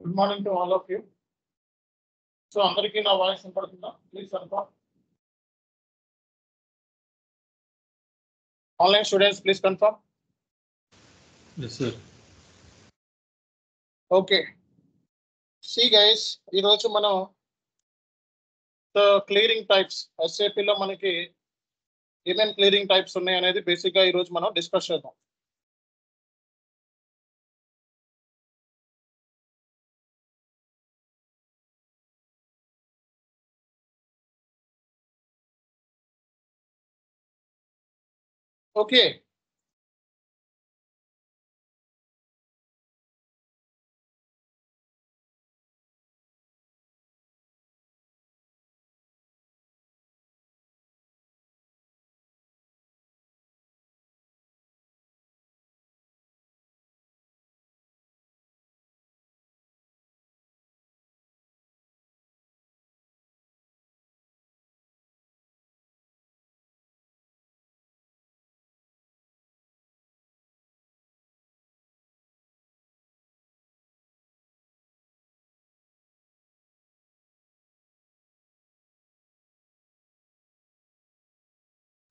Good morning to all of you. So, అందరికీ నా voice వినపడుతుందా? Please confirm. Online students, please confirm. Yes, sir. Okay. See guys, ఈ రోజు మనం clearing types SAP లో మనకి ఏమేం క్లియరింగ్ టైప్స్ ఉన్నాయి అనేది బేసిక్ గా ఈ రోజు మనం డిస్కస్ చేద్దాం. ఓకే,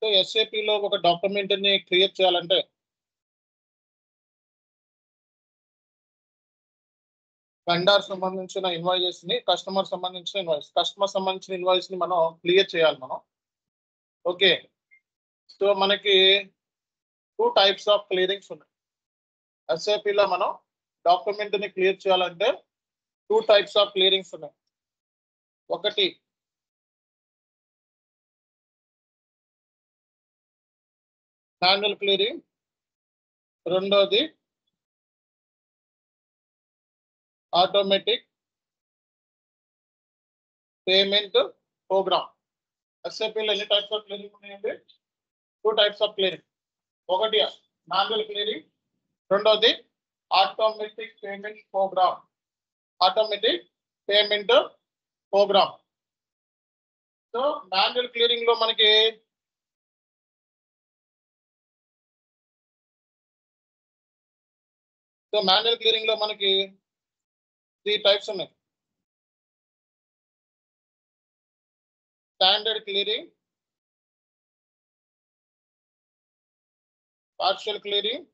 సో SAP లో ఒక డాక్యుమెంట్ ని క్రియేట్ చేయాలంటే వెండర్ సంబంధించిన ఇన్వాయిసెస్ ని కస్టమర్ సంబంధించిన ఇన్వాయిస్ ని మనం క్లియర్ చేయాలి మనం. ఓకే, సో మనకి 2 టైప్స్ ఆఫ్ క్లియరింగ్స్ ఉన్నాయి. SAP లో మనం డాక్యుమెంట్ ని క్లియర్ చేయాలంటే 2 టైప్స్ ఆఫ్ క్లియరింగ్స్ ఉన్నాయి. ఒకటి మాన్యువల్ క్లియరింగ్, రెండోది ఆటోమేటిక్ పేమెంట్ ప్రోగ్రామ్. SAP లో ఎన్ని టైప్స్ ఆఫ్ క్లియరింగ్ ఉన్నాయండి? 2 టైప్స్ ఆఫ్ క్లియరింగ్. ఒకటి మాన్యువల్ క్లియరింగ్, రెండోది automatic payment programme. So manual clearing లో మనకి మనకి 3 టైప్స్ ఉన్నాయి. Standard clearing, partial clearing,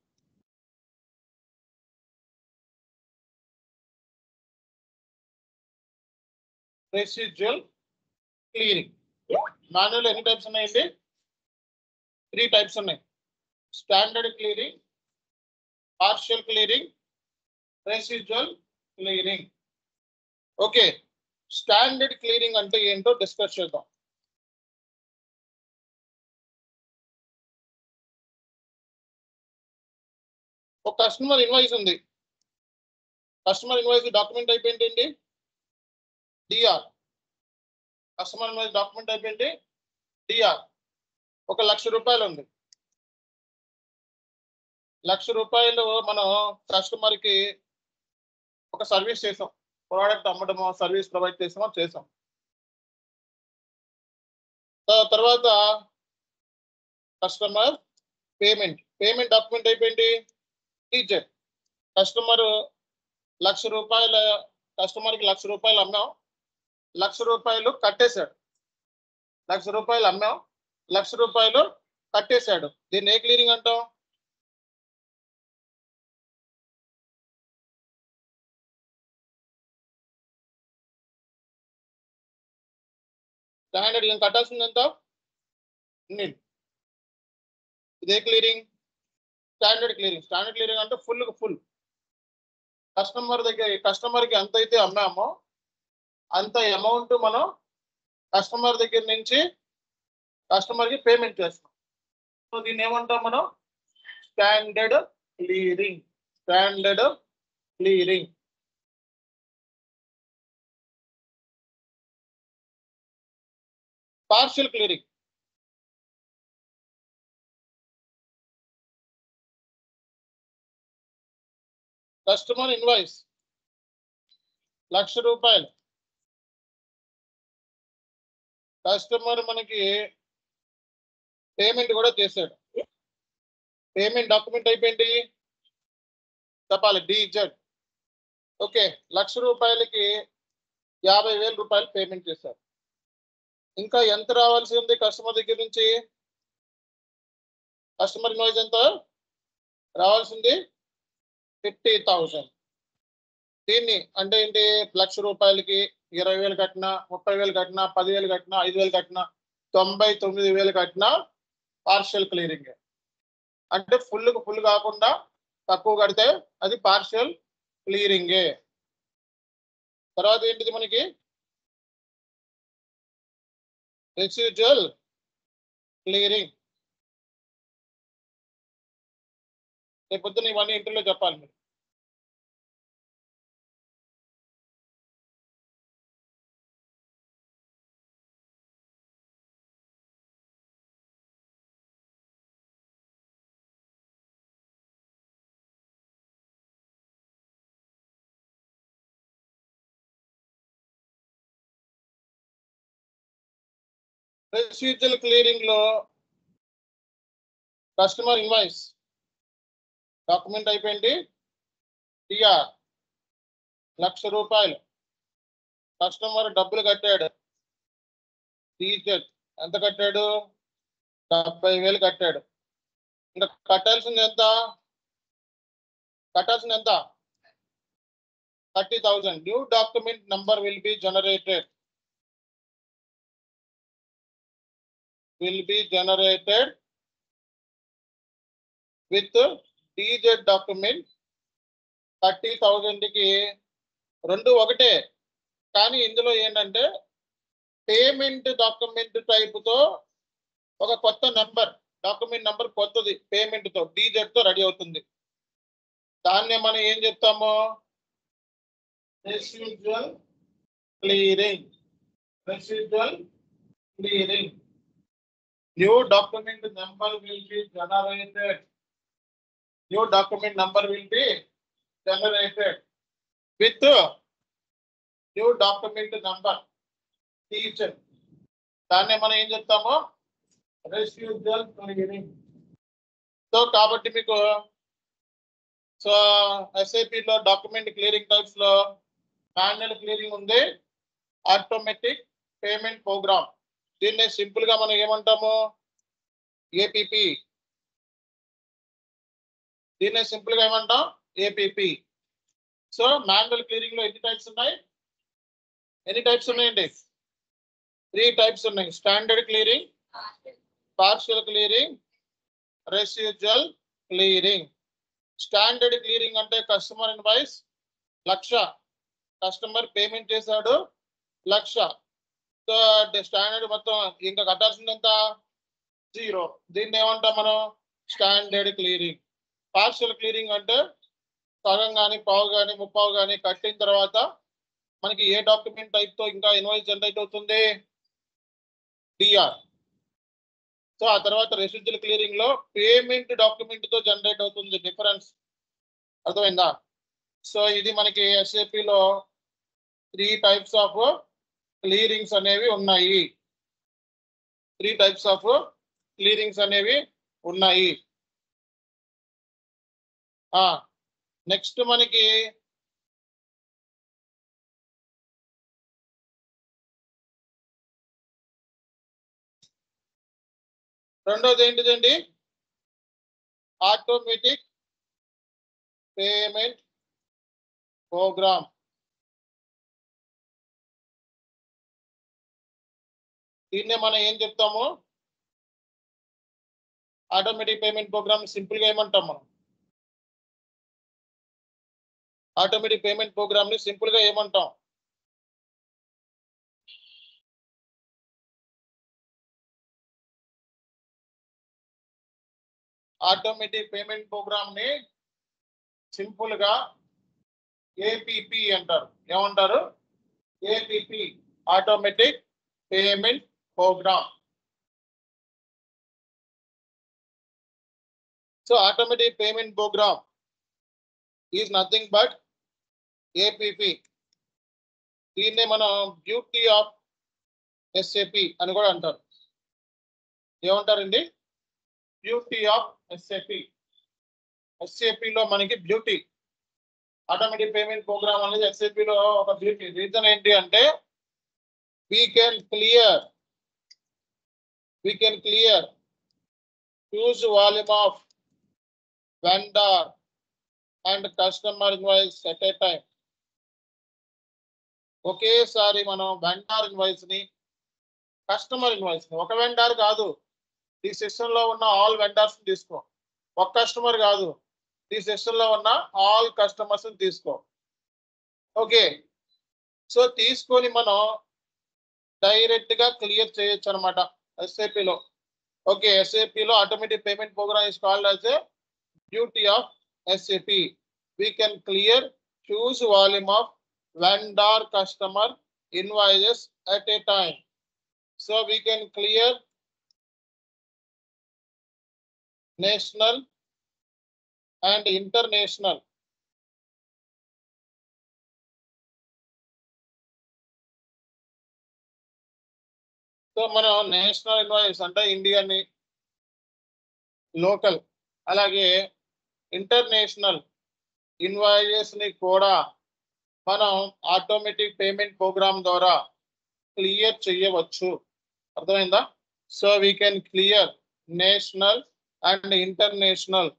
residual clearing. Manual ఎన్ని టైప్స్ ఉన్నాయండి? 3 టైప్స్ ఉన్నాయి. Standard clearing, partial clearing, residual clearing. Okay, standard clearing అంటే ఏంటో డిస్కస్ చేద్దాం. ఒక కస్టమర్ ఇన్వాయిస్ ఉంది. కస్టమర్ ఇన్వాయిస్ డాక్యుమెంట్ అయిపోయింది డిఆర్. కస్టమర్ ఇన్వాయిస్ డాక్యుమెంట్ అయిపోయింది డిఆర్. ఒక 1,00,000 రూపాయలు ఉంది. 1,00,000 రూపాయలు మనం కస్టమర్ కి ఒక సర్వీస్ చేసాం, ప్రోడక్ట్ అమ్మడమో సర్వీస్ ప్రొవైడ్ చేసాం. తర్వాత కస్టమర్ పేమెంట్ డాక్యుమెంట్ అయిపోయింది టీచర్. కస్టమర్ 1,00,000 రూపాయలు, కస్టమర్కి 1,00,000 రూపాయలు అమ్మాం, 1,00,000 రూపాయలు కట్టేశాడు. 1,00,000 రూపాయలు అమ్మాం, 1,00,000 రూపాయలు కట్టేశాడు. దీన్ని ఏ క్లియరింగ్ అంటాం? స్టాండర్డ్ ఏం కట్టాల్సింది ఎంత? ఇదే క్లియరింగ్ స్టాండర్డ్ క్లియరింగ్ అంటే ఫుల్ కస్టమర్కి ఎంత అయితే అమ్మామో అంత అమౌంట్ మనం కస్టమర్ దగ్గర నుంచి కస్టమర్కి పేమెంట్ చేస్తాం. సో దీన్ని ఏమంటాం మనం? Standard clearing. Partial clearing. Customer invoice 1,00,000 రూపాయలు. కస్టమర్ మనకి పేమెంట్ కూడా చేశాడు. పేమెంట్ డాక్యుమెంట్ అయిపోయింది చెప్పాలి DZ. ఓకే, 1,00,000 రూపాయలకి 50,000 రూపాయలు పేమెంట్ చేశారు. ఇంకా ఎంత రావాల్సి ఉంది కస్టమర్ దగ్గర నుంచి? కస్టమర్ ఇన్వాయిస్ ఎంత రావాల్సింది? 50,000. దీన్ని అంటే ఏంటి, 1,00,000 రూపాయలకి 20,000 కట్టినా, 30,000 కట్టినా, 10,000 కట్టినా, 5,000 కట్టినా, 99,000 కట్టినా పార్షియల్ క్లియరింగ్. అంటే ఫుల్ కాకుండా తక్కువ కడితే అది పార్షియల్ క్లియరింగే. తర్వాత ఏంటిది మనకి రెసిడ్యువల్ క్లియరింగ్. రేపు పొద్దున్న ఇవన్నీ ఇంటర్లో చెప్పాలి మీరు. రెసిడ్యువల్ క్లియరింగ్ లో కస్టమర్ ఇన్వాయిస్ డాక్యుమెంట్ అయిపోయింది. టిఆర్ 1,00,000 రూపాయలు కస్టమర్ డబ్బులు కట్టాడు. టీజెడ్ ఎంత కట్టాడు? 70,000 కట్టాడు. ఇంకా కట్టాల్సింది ఎంత? 30,000. New document number will be generated. With TZ document. 30,000 కి రెండు ఒకటే, కానీ ఇందులో ఏంటంటే పేమెంట్ డాక్యుమెంట్ టైప్ తో ఒక కొత్త నంబర్, డాక్యుమెంట్ నంబర్ కొత్తది పేమెంట్ తో డీజెడ్ తో రెడీ అవుతుంది. దాన్నే మనం ఏం చెప్తాము? Residual clearing. New document number will be generated. With new document number teacher. దాన్నే మనం ఏం చెప్తాము? Residual clearing. సో కాబట్టి మీకు SAP లో డాక్యుమెంట్ క్లియరింగ్ టైప్స్ లో మాన్యువల్ క్లియరింగ్ ఉంది, ఆటోమేటిక్ పేమెంట్ ప్రోగ్రామ్. దీన్నే సింపుల్ గా మనం ఏమంటాము? APP. దీన్నే సింపుల్ గా ఏమంటాం? APP. సో మాన్యువల్ క్లియరింగ్ లో ఎన్ని టైప్స్ ఉన్నాయండి? 3 టైప్స్ ఉన్నాయి. Standard clearing, partial clearing, residual clearing. Standard clearing అంటే కస్టమర్ ఇన్వాయిస్ 1,00,000, కస్టమర్ పేమెంట్ చేశాడు 1,00,000. సో స్టాండర్డ్ మొత్తం ఇంకా కట్టాల్సింది ఎంత? 0. దీన్ని ఏమంటాం మనం? Standard clearing. పార్షియల్ క్లియరింగ్ అంటే సగం కానీ, పావు కానీ, ముప్పావు కానీ కట్టిన తర్వాత మనకి ఏ డాక్యుమెంట్ టైప్ తో ఇంకా ఇన్వాయిస్ జనరేట్ అవుతుంది? టిఆర్. సో ఆ తర్వాత రెసిడ్యువల్ క్లియరింగ్ లో పేమెంట్ డాక్యుమెంట్ తో జనరేట్ అవుతుంది. డిఫరెన్స్ అర్థమైందా? సో ఇది మనకి SAP లో 3 టైప్స్ ఆఫ్ క్లియరింగ్స్ అనేవి ఉన్నాయి. 3 టైప్స్ ఆఫ్ క్లియరింగ్స్ అనేవి ఉన్నాయి. నెక్స్ట్ మనకి రెండోది ఏంటిదండి? Automatic payment programme. దీన్నే మనం ఏం చెప్తాము? ఆటోమేటిక్ పేమెంట్ ప్రోగ్రామ్ సింపుల్ గా ఏమంటాం మనం? ఆటోమేటిక్ పేమెంట్ ప్రోగ్రామ్ ని సింపుల్ గా ఏమంటాం? ఆటోమేటిక్ పేమెంట్ ప్రోగ్రామ్ ని సింపుల్ గా APP అంటారు. ఏమంటారు? APP, automatic payment programme. So automatic payment program is nothing but APP. దీన్నే మనం బ్యూటీ ఆఫ్ SAP అని కూడా అంటారు. ఏమంటారండి? Beauty of SAP. SAP లో మనకి బ్యూటీ ఆటోమేటిక్ పేమెంట్ ప్రోగ్రామ్ అనేది SAP లో ఒక బ్యూటీ. రీజన్ ఏంటి అంటే we can clear huge volume of vendor and customer invoice at a time. ఒకేసారి మనం వెండార్ ఇన్వాయిస్ ని కస్టమర్ ఇన్వాయిస్ ని, ఒక వెండార్ కాదు, ఈ సిస్టమ్ లో ఉన్న ఆల్ వెండర్స్ తీసుకో. ఒక కస్టమర్ కాదు, ఈ సిస్టమ్ లో ఉన్న ఆల్ కస్టమర్స్ తీసుకో. ఓకే, సో తీసుకొని మనం డైరెక్ట్ గా క్లియర్ చేయొచ్చు అనమాట SAP లో. ఓకే, SAP లో automatic payment programme is called as a beauty of SAP. We can clear huge volume of vendor customer invoices at a time. So we can clear national and international. So మనం national invoice అంటే Indian local, అలాగే international invoices ని కూడా మనం automatic payment program ద్వారా clear చేయవచ్చు. అర్థమైందా? So we can clear national and international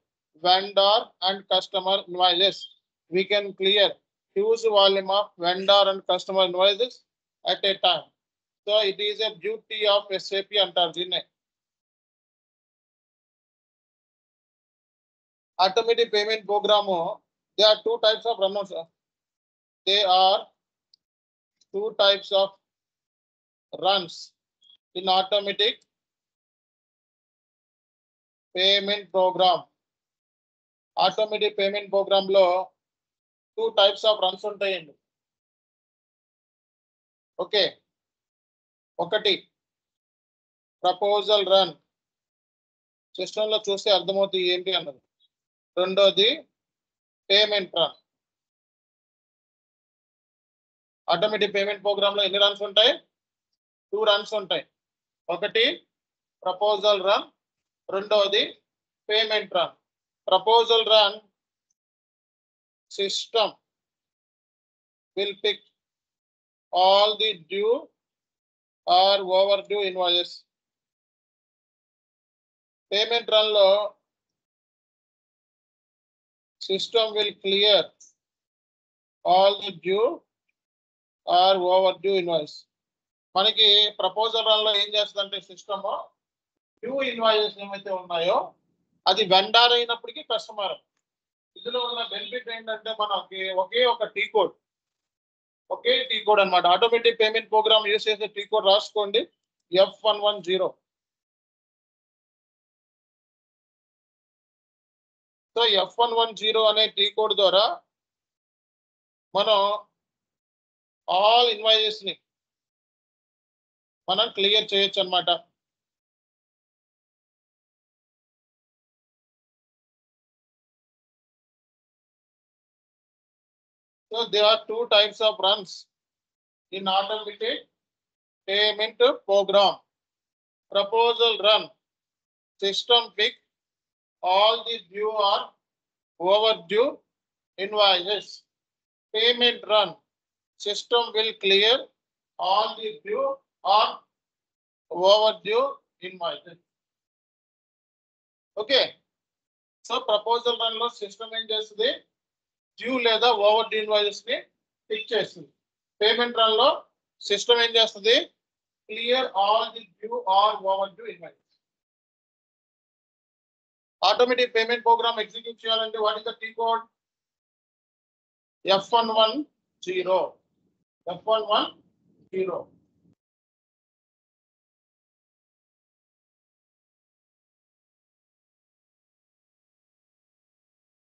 vendor and customer invoices. We can clear huge volume of vendor and customer invoices at a time. So it is a beauty of SAP అంటారు దీన్నే. Automatic payment program, there are two types of runs. There are two types of runs in automatic payment program. Automatic payment program లో 2 types of runs ఉంటాయండి. Okay, ఒకటి proposal run, system లో చూస్తే అర్థమవుతుంది ఏంటి అన్నది. రెండోది payment run. Automatic payment program లో ఎన్ని రన్స్ ఉంటాయి? 2 రన్స్ ఉంటాయి. ఒకటి ప్రపోజల్ రన్, రెండోది payment run. Proposal run, system will pick all the due or overdue invoices. Payment run lo system will clear all the due or overdue invoice. మనకి proposal run లో ఏం చేస్తుందంటే system due invoices ఏమైతే ఉన్నాయో అది vendor అయినప్పటికీ customer. ఇందులో ఉన్న బెనిఫిట్ ఏంటంటే మనకి ఒకే ఒక టీ కోడ్ అనమాట. ఆటోమేటిక్ పేమెంట్ ప్రోగ్రామ్ యూస్ చేసే టీ కోడ్ రాసుకోండి, F110. సో F110 అనే టీ కోడ్ ద్వారా మనం ఆల్ ఇన్వాయిసెస్ ని మనం క్లియర్ చేయొచ్చు అనమాట. So there are 2 types of runs in automatic payment program. Proposal run, system pick all the due or overdue invoices. Payment run, system will clear all the due or overdue invoices. Okay, so proposal run లో system ఏం చేస్తుంది? Due లేదా over due invoices ని pick చేస్తుంది. Payment run లో system ఏం చేస్తుంది? Clear all the due or over due invoices. Automatic payment program execute చేయాలంటే what is the T code? F110.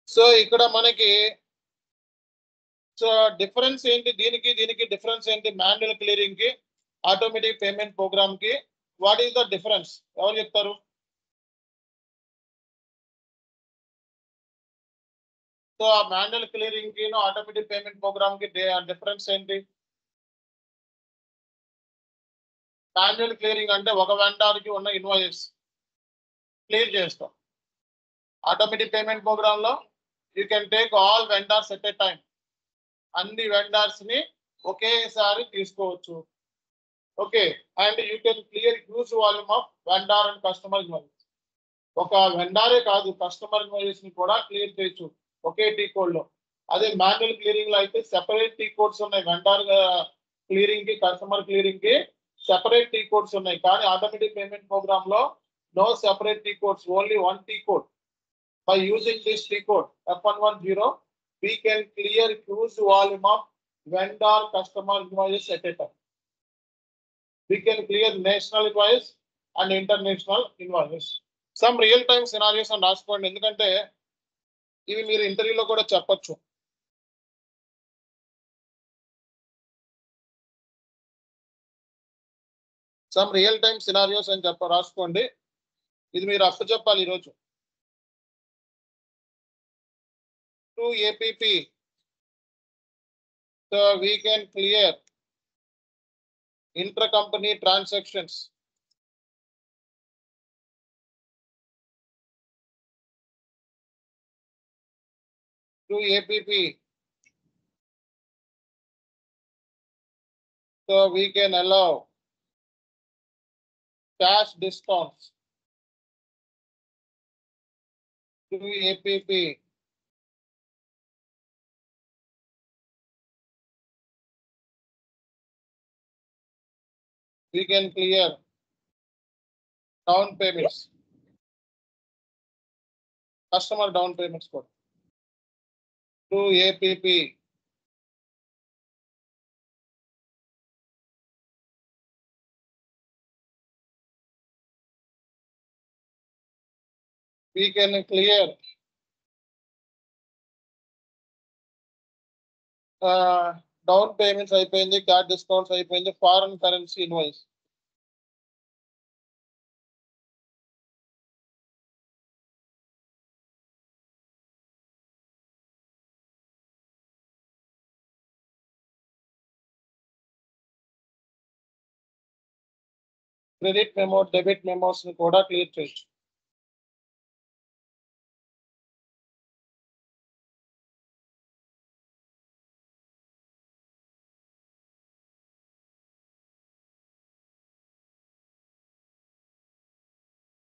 సో ఇక్కడ మనకి సో డిఫరెన్స్ ఏంటి? దీనికి డిఫరెన్స్ ఏంటి? మాన్యువల్ క్లియరింగ్ కి ఆటోమేటిక్ పేమెంట్ ప్రోగ్రామ్ కి వాట్ ఈస్ ద డిఫరెన్స్? ఎవరు చెప్తారు? సో ఆ మాన్యువల్ క్లియరింగ్ కి ఆటోమేటిక్ పేమెంట్ ప్రోగ్రామ్ కి డిఫరెన్స్ ఏంటి? మాన్యువల్ క్లియరింగ్ అంటే ఒక వెండార్ కి ఉన్న ఇన్వాయిస్ క్లియర్ చేస్తాం. ఆటోమేటిక్ పేమెంట్ ప్రోగ్రామ్ లో you can take all vendors at a time. అన్ని వెండర్స్ ని ఒకేసారి తీసుకోవచ్చు. Okay, and you can clear huge volume of vendor and customer invoice. ఒక వెండరే కాదు, కస్టమర్ ఇన్వాయిస్ ని కూడా క్లియర్ చేయొచ్చు ఒకే టీ కోడ్ లో. అదే మాన్యువల్ క్లియరింగ్ లో అయితే సెపరేట్ టీ కోడ్స్ ఉన్నాయి. వెండర్ క్లియరింగ్ కి, కస్టమర్ క్లియరింగ్ కి సెపరేట్ టీ కోడ్స్ ఉన్నాయి. కానీ ఆటోమేటిక్ పేమెంట్ ప్రోగ్రామ్ లో no separate T codes, only one T code. By using this T code F110, we can clear huge volume of vendor customer invoices at a time. We can clear national invoice and international invoices. Some real time scenarios and రాసుకోండి, ఎందుకంటే ఇవి మీరు ఇంటర్వ్యూలో కూడా చెప్పొచ్చు. Some real time scenarios అని రాసుకోండి. ఇది మీరు అప్పు చెప్పాలి ఈరోజు. To APP, so we can clear intercompany transactions. To APP, so we can allow cash discounts. To APP, we can clear down payments, customer down payments code. To APP, we can clear down payments అయిపోయింది, card discounts అయిపోయింది, foreign currency invoice. Credit memo, debit memos ని కూడా clear చేయొచ్చు.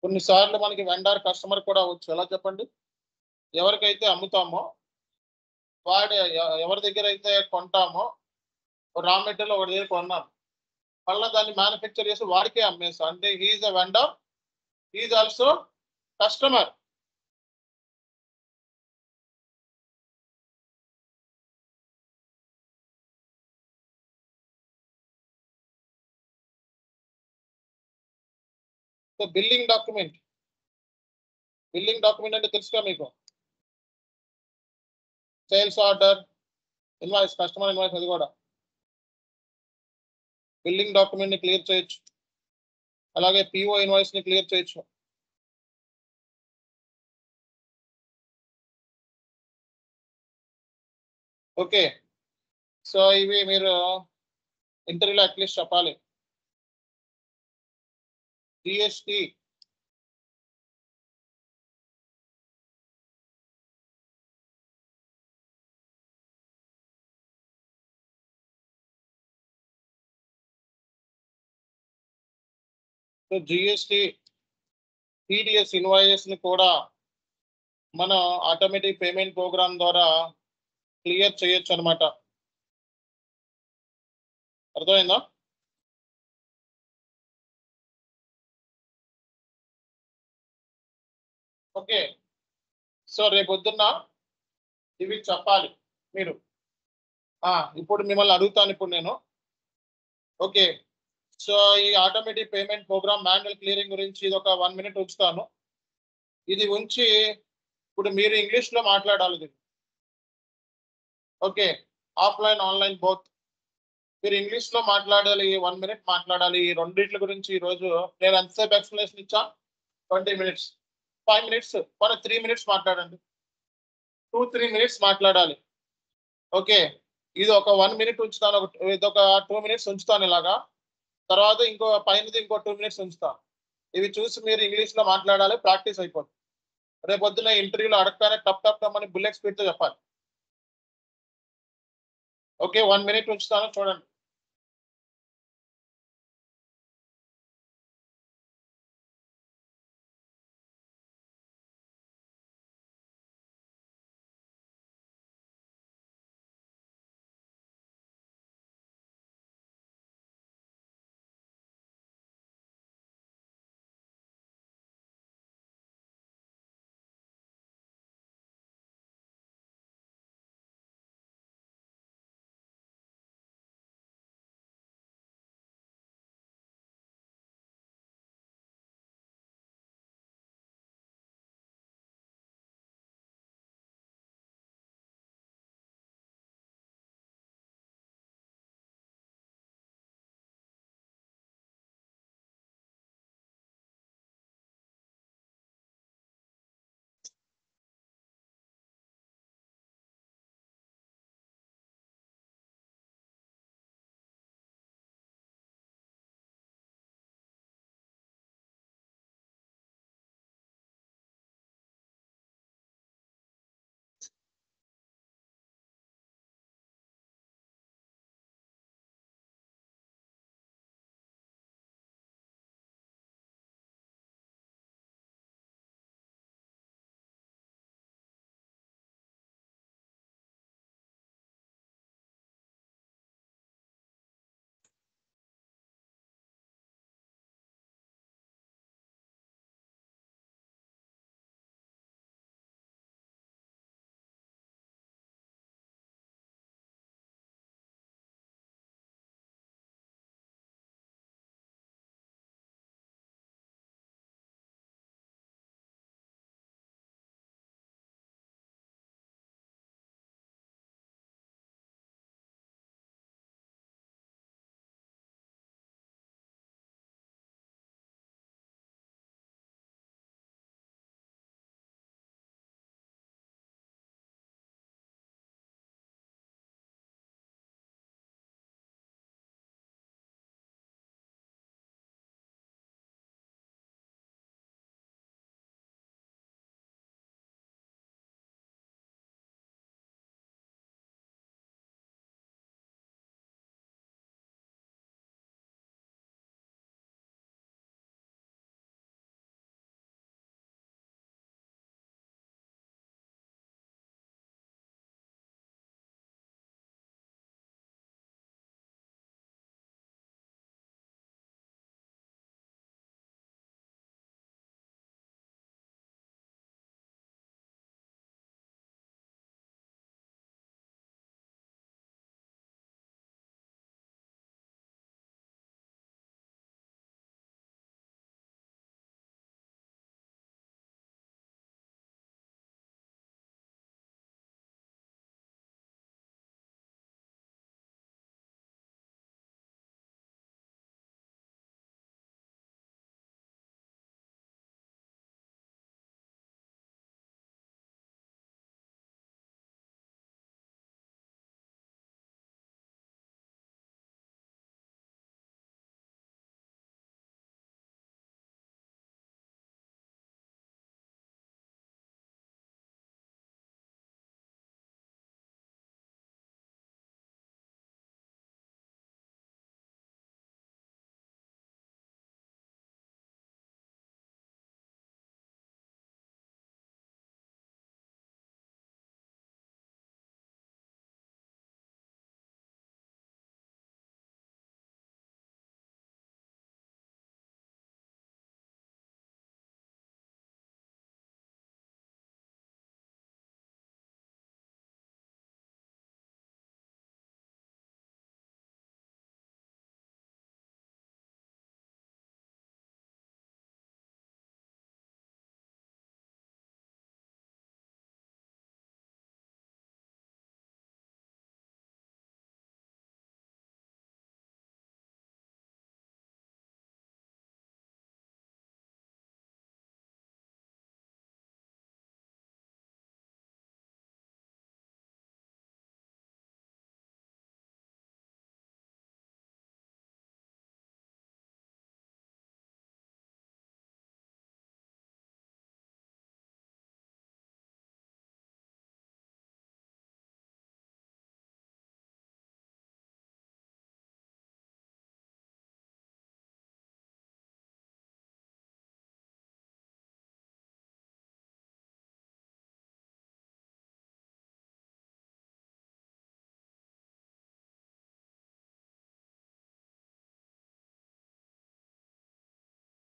కొన్నిసార్లు మనకి vendor customer కూడా అవ్వచ్చు. ఎలా చెప్పండి? ఎవరికైతే అమ్ముతామో ఎవరి దగ్గర అయితే కొంటామో, రా మెటీరియల్ ఒకటి దగ్గర కొన్నాం, మళ్ళీ దాన్ని మ్యానుఫ్యాక్చర్ చేసి వాడికే అమ్మేస్తాం. అంటే he is a vendor, he is also customer. So billing document అంటే తెలుసుగా మీకు. Sales order, invoice, customer invoice, అది కూడా బిల్లింగ్ డాక్యుమెంట్ ని క్లియర్ చేయొచ్చు. అలాగే పిఓ ఇన్వాయిస్ ని క్లియర్ చేయొచ్చు. ఓకే, సో ఇవి మీరు ఇంటర్వ్యూలో అట్లీస్ట్ చెప్పాలి. GST, so GST, TDS invoices ని కూడా మనం ఆటోమేటిక్ పేమెంట్ ప్రోగ్రామ్ ద్వారా క్లియర్ చేయొచ్చు అనమాట. అర్థమైందా? ఓకే, సో రేపు పొద్దున్న ఇవి చెప్పాలి మీరు. ఇప్పుడు మిమ్మల్ని అడుగుతాను ఇప్పుడు నేను. ఓకే, సో ఈ automatic payment programme manual clearing గురించి ఇది ఒక 1 minute ఉంచుతాను. ఇది ఉంచి ఇప్పుడు మీరు ఇంగ్లీష్ లో మాట్లాడాలి ఇది. Okay, offline online both. మీరు ఇంగ్లీష్ లో మాట్లాడాలి, 1 minute మాట్లాడాలి. ఈ రెండింటి గురించి ఈ రోజు నేను ఎంతసేపు ఎక్స్ప్లెనేషన్ ఇచ్చా? 20 minutes, 5 minutes, 3 minutes మాట్లాడండి. 2-3 minutes మాట్లాడాలి. ఓకే, ఇది ఒక 1 minute ఉంచుతాను, ఇది ఒక 2 minutes ఉంచుతాను ఇలాగా. తర్వాత ఇంకో 2 minutes ఉంచుతాను. ఇవి చూసి మీరు ఇంగ్లీష్ లో మాట్లాడాలి, ప్రాక్టీస్ అయిపోతుంది. రేపు పొద్దున్న ఇంటర్వ్యూలో అడగగానే టప్ అని బుల్లెట్ స్పీడ్ తో చెప్పాలి. ఓకే, 1 minute ఉంచుతాను చూడండి.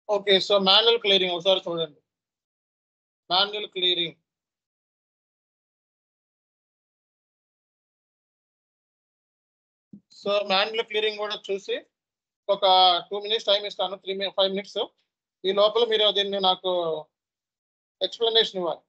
ఓకే, సో మాన్యువల్ క్లియరింగ్ ఒకసారి చూడండి. Manual clearing. So manual clearing కూడా చూసి ఒక 2 minutes టైం ఇస్తాను, 5 minutes. ఈ లోపల మీరు దీన్ని నాకు ఎక్స్ప్లెనేషన్ ఇవ్వాలి.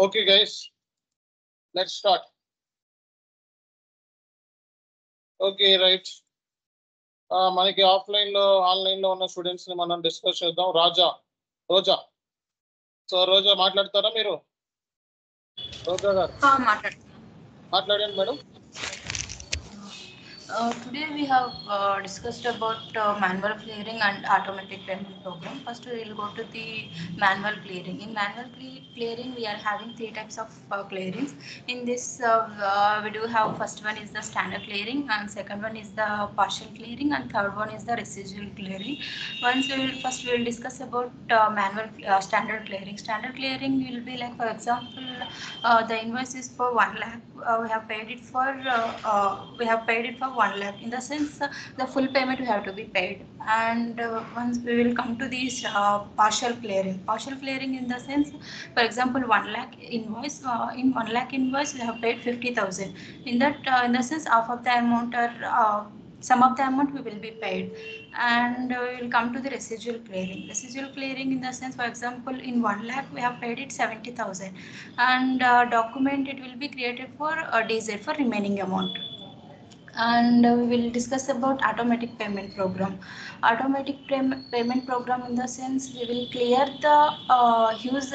Okay, guys, let's start. Okay, right. మనకి ఆఫ్లైన్ లో ఆన్లైన్ లో ఉన్న స్టూడెంట్స్ ని మనం డిస్కస్ చేద్దాం. రోజా సో రోజా మాట్లాడతారా మీరు? రోజా గారు మాట్లాడండి madam. Today we have discussed about manual clearing and automatic payment program. First we will go to the manual clearing. In manual clearing we are having three types of clearings. In this we do have first one is the standard clearing, and second one is the partial clearing, and third one is the residual clearing. First we will discuss about manual standard clearing. Standard clearing will be like, for example, the invoice is for 1 lakh. We have paid it for 1 lakh. In the sense, the full payment we have to be paid. And once we will come to this partial clearing. Partial clearing in the sense, for example, 1 lakh invoice. In 1 lakh invoice, we have paid 50,000. In the sense, half of the amount or some of the amount we will be paid. And we will come to the residual clearing. Residual clearing in the sense, for example, in 1 lakh we have paid it 70,000, and document it will be created for DZ for remaining amount. And we will discuss about automatic payment program. Automatic payment program in the sense, we will clear the huge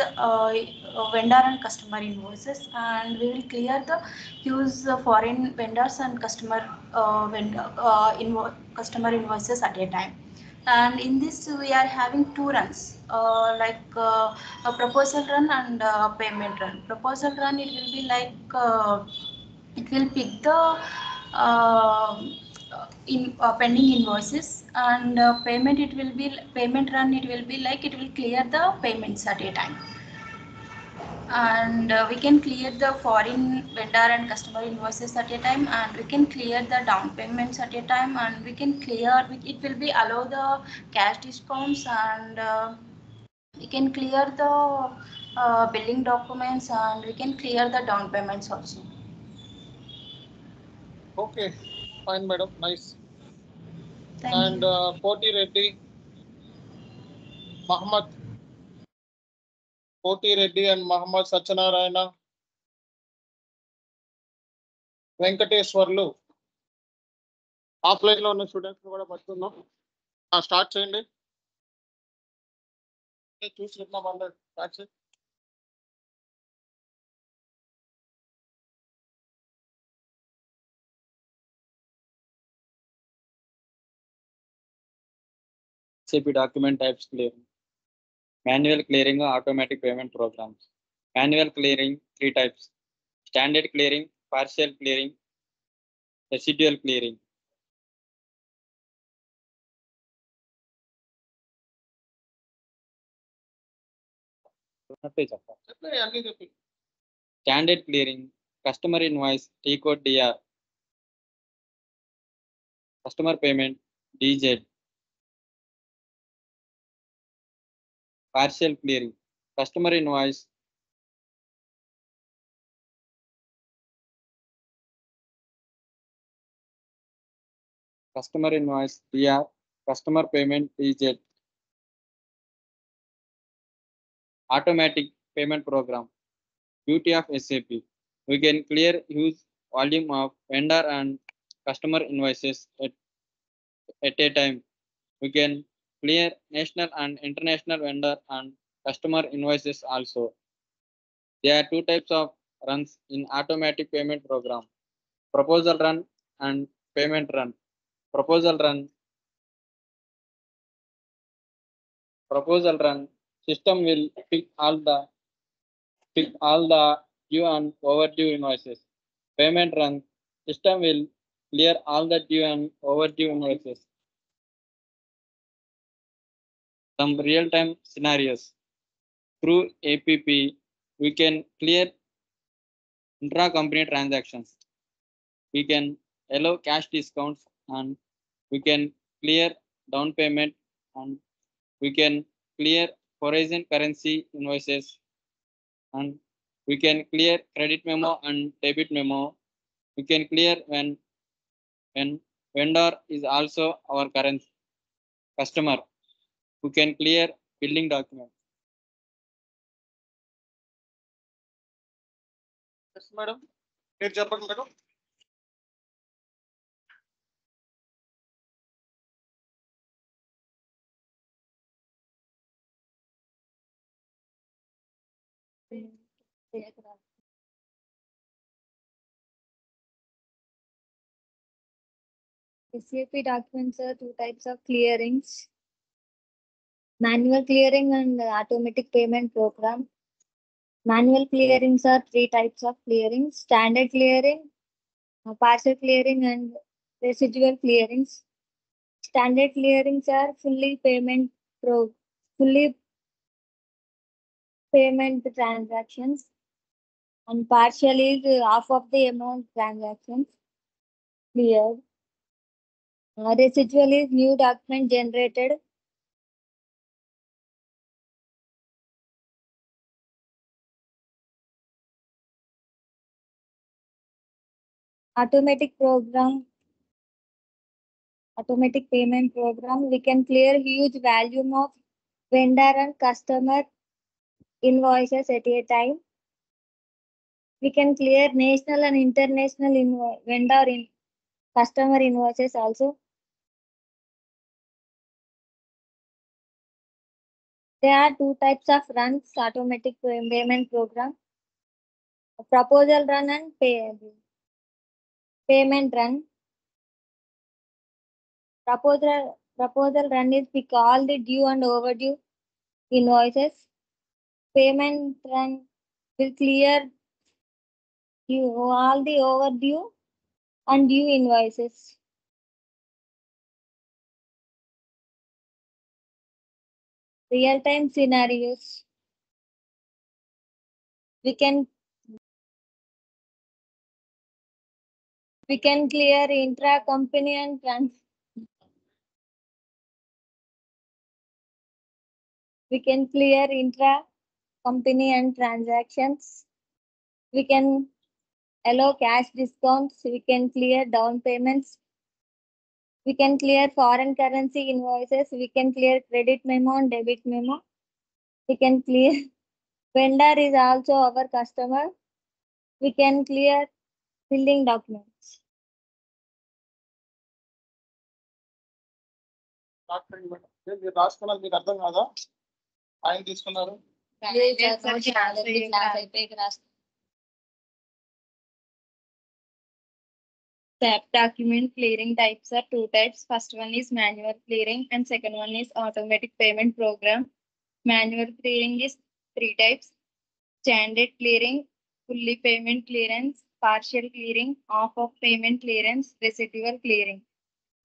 vendor and customer invoices, and we will clear the huge foreign vendors and customer invoices at a time. And in this we are having two runs, a proposal run and payment run. Proposal run, it will be like it will pick the pending invoices, and payment run, it will be like it will clear the payments at a time. And we can clear the foreign vendor and customer invoices at a time, and we can clear the down payments at a time, and we can clear it will be allow the cash discounts, and we can clear the billing documents, and we can clear the down payments also. Okay, fine madam, nice. Thank And you. Poti Reddy and Muhammad Satyanarayana, Venkateswarlu. Offline లో ఉన్న students కూడా పడుతున్నాం. Start చేయండి. చూసి start చేయండి. SAP document types clearing. Manual clearing or automatic payment programs. Manual clearing, three types: standard clearing, partial clearing, residual clearing. Standard clearing, customer invoice, T code DR, customer payment, DZ. Partial clearing, customer invoice, DR, customer payment, DZ. Automatic payment program. Beauty of SAP: we can clear huge volume of vendor and customer invoices at a time. We can clear national and international vendor and customer invoices also. There are two types of runs in automatic payment program: proposal run and payment run. Proposal run, system will pick all the due and overdue invoices. Payment run, system will clear all the due and overdue invoices. Some real-time scenarios. Through APP, we can clear intra-company transactions. We can allow cash discounts, and we can clear down payment, and we can clear foreign currency invoices, and we can clear credit memo and debit memo. We can clear when vendor is also our current customer. We can clear billing documents. Yes madam, మీరు చెప్పండి madam. SAP documents are two types of clearings: manual clearing and automatic payment program. Manual clearings are three types of clearings: standard clearing, partial clearing, and residual clearings. Standard clearings are fully payment transactions, and partial is half of the amount transactions cleared. Residual is new document generated. Automatic payment program, we can clear huge volume of vendor and customer invoices at a time. We can clear national and international customer invoices also. There are two types of runs: automatic payment program, proposal run and payment run. Proposal run is pick all the due and overdue invoices. Payment run will clear all the overdue and due invoices. Real-time scenarios. We can clear intra-company and transactions. We can allow cash discounts. We can clear down payments. We can clear foreign currency invoices. We can clear credit memo and debit memo. We can clear vendor is also our customer. We can clear billing documents. మీరు రాసుకున్నది మీకు అర్థం కాదా? ఆయన తీసుకున్నారు. SAP document clearing types are two types. First one is manual clearing and second one is automatic payment program. Manual clearing is three types: standard clearing, fully payment clearance, partial clearing, half of payment clearance, residual clearing.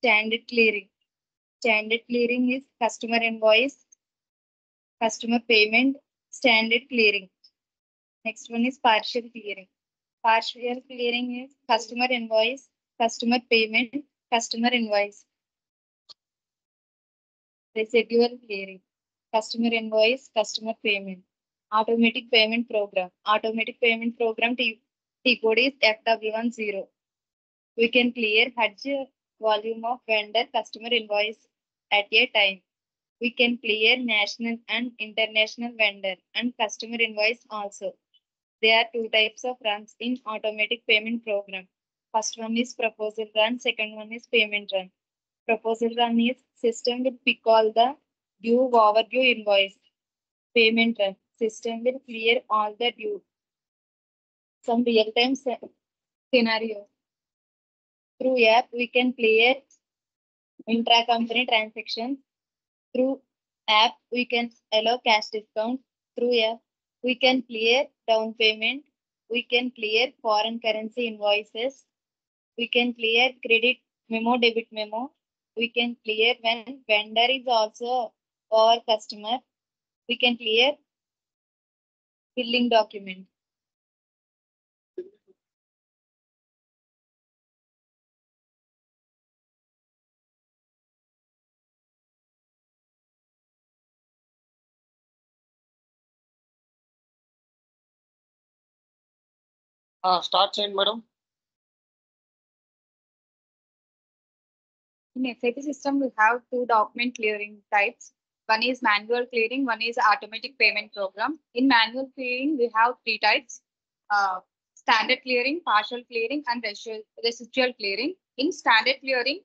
Standard clearing. Standard clearing is customer invoice, customer payment, standard clearing. Next one is partial clearing. Partial clearing is customer invoice, customer payment, customer invoice. Residual clearing. Customer invoice, customer payment. Automatic payment program. Automatic payment program T code is FW10. We can clear huge volume of vendor customer invoice at a time. We can clear national and international vendor and customer invoice also. There are two types of runs in automatic payment program. First one is proposal run, second one is payment run. Proposal run is system will pick all the due overdue invoice. Payment run, system will clear all the due. Some real-time scenario. Through app, we can clear intra-company transactions. Through app, we can allow cash discount. Through app, we can clear down payment. We can clear foreign currency invoices. We can clear credit memo, debit memo. We can clear when vendor is also our customer. We can clear billing document. Start చేయండి madam. In SAP system, we have two document clearing types. One is manual clearing, one is automatic payment program. In manual clearing, we have three types: standard clearing, partial clearing, and residual clearing. In standard clearing,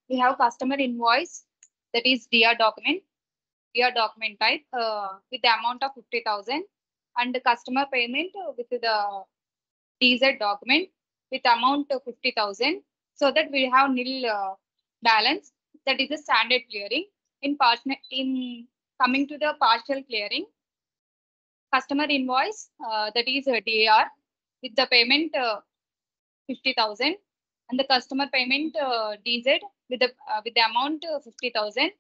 we have customer invoice, that is DR document type with the amount of 50,000, and the customer payment with the DZ document with amount of 50,000, so that we have nil balance. That is the standard clearing. In coming to the partial clearing, customer invoice, that is DAR with the payment 50,000, and the customer payment DZ with the amount 50,000,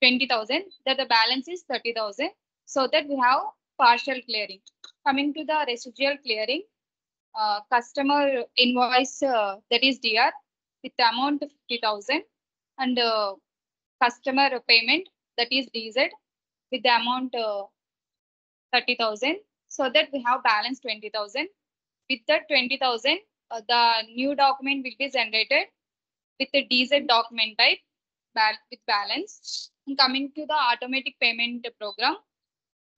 20,000, that the balance is 30,000, so that we have partial clearing. Coming to the residual clearing, customer invoice, that is DR with the amount 50,000, and customer payment, that is DZ with the amount 30,000, so that we have balance 20,000. With the 20,000, the new document will be generated with the DZ document type with balance. And coming to the automatic payment program,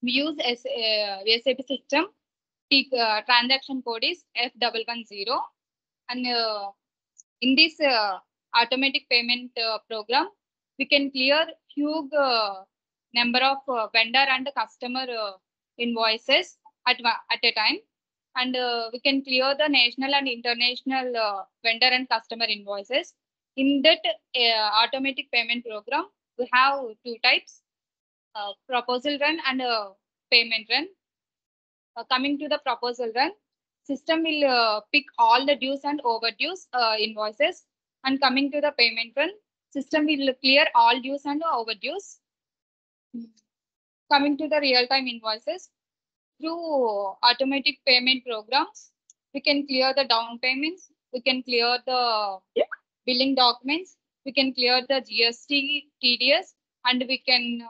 we use SAP system. Transaction code is F110, and in this automatic payment program, we can clear huge number of vendor and customer invoices at a time, and we can clear the national and international vendor and customer invoices. In that automatic payment program, we have two types, proposal run and payment run. Coming to the proposal run, system will pick all the dues and overdues invoices, and coming to the payment run, system will clear all dues and overdues. Coming to the real-time invoices, through automatic payment programs, we can clear the down payments, we can clear the billing documents, we can clear the GST, TDS, and we can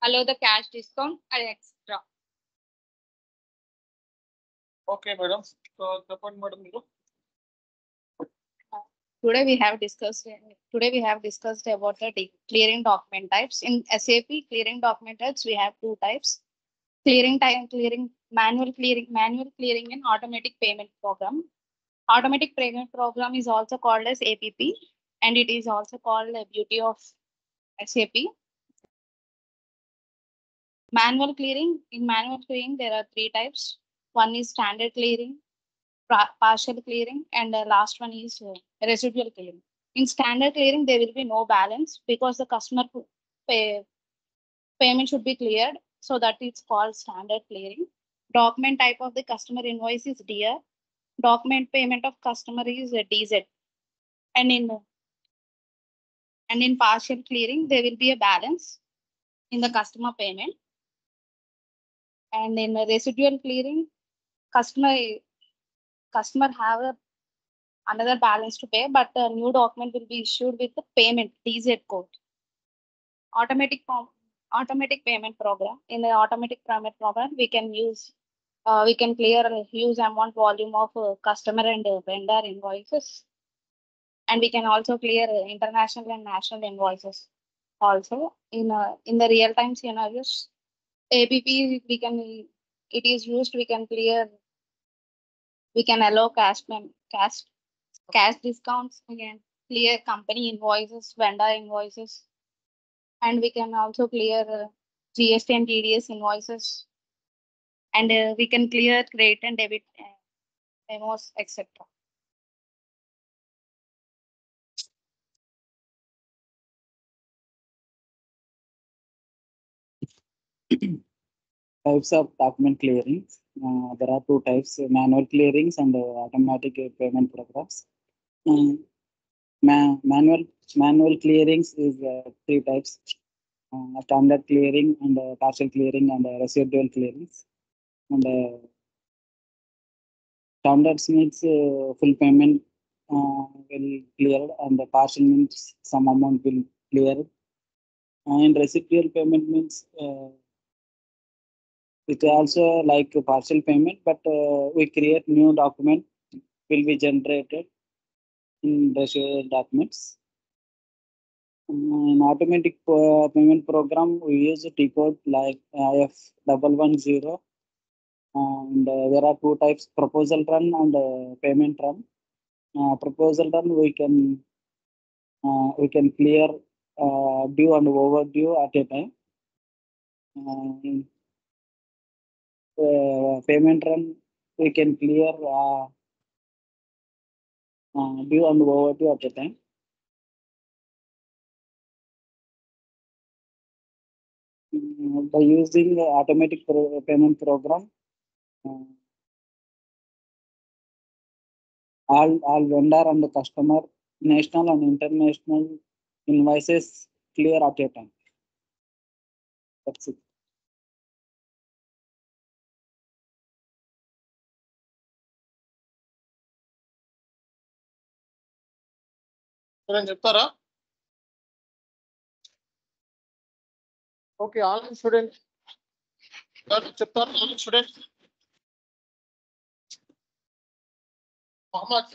allow the cash discount and etc. Okay, madam. So, చెప్పండి madam మీరు. Today we have discussed about the clearing document types. In SAP clearing document types, we have two types: manual clearing and automatic payment program. Automatic payment program is also called as APP, and it is also called the beauty of SAP. Manual clearing, there are three types. One is standard clearing, partial clearing, and the last one is residual clearing. In standard clearing, there will be no balance because the customer payment should be cleared, so that it's called standard clearing. Document type of the customer invoice is DR. Document payment of customer is DZ. And in partial clearing, there will be a balance in the customer payment. And in residual clearing, customer have another balance to pay, but a new document will be issued with the payment DZ code. Automatic payment program. In the automatic payment program, we can clear a huge amount volume of customer and vendor invoices, and we can also clear international and national invoices. Also, in the real time scenarios, APP it is used. We can allow cash discounts. We can clear company invoices, vendor invoices, and we can also clear GST and TDS invoices, and we can clear credit and debit memos, etc. Types of document clearing. There are two types: manual clearings and automatic payment programs. Manual clearings is three types: standard clearing and partial clearing and residual clearings. And standards means full payment will clear, and the partial means some amount will clear. And residual payment means it also like a partial payment, but we create new document will be generated in residual documents. In automatic payment program, we use a T code like F110, And there are two types: proposal run and payment run. Proposal run, we can clear due and overdue at a time. Payment run, we can clear due and overdue at a time. By using automatic payment program, all vendor and the customer, national and international invoices clear at a time. That's it. నేను చెప్తారా? Okay, online student చెప్తారా? Online student Mohammed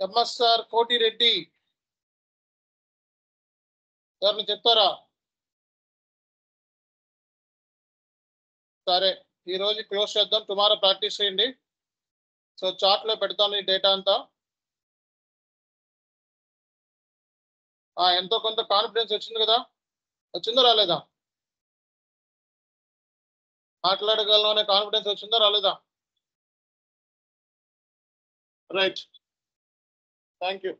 MSR Kotireddy ఎవరిని చెప్తారా? సరే, ఈ రోజు close చేద్దాం. Tomorrow practice చేయండి. సో చార్ట్ లో పెడతాను ఈ డేటా అంతా. ఎంతో కొంత కాన్ఫిడెన్స్ వచ్చింది కదా? వచ్చిందా రాలేదా? మాట్లాడగలను అనే కాన్ఫిడెన్స్ వచ్చిందా రాలేదా? Right, thank you.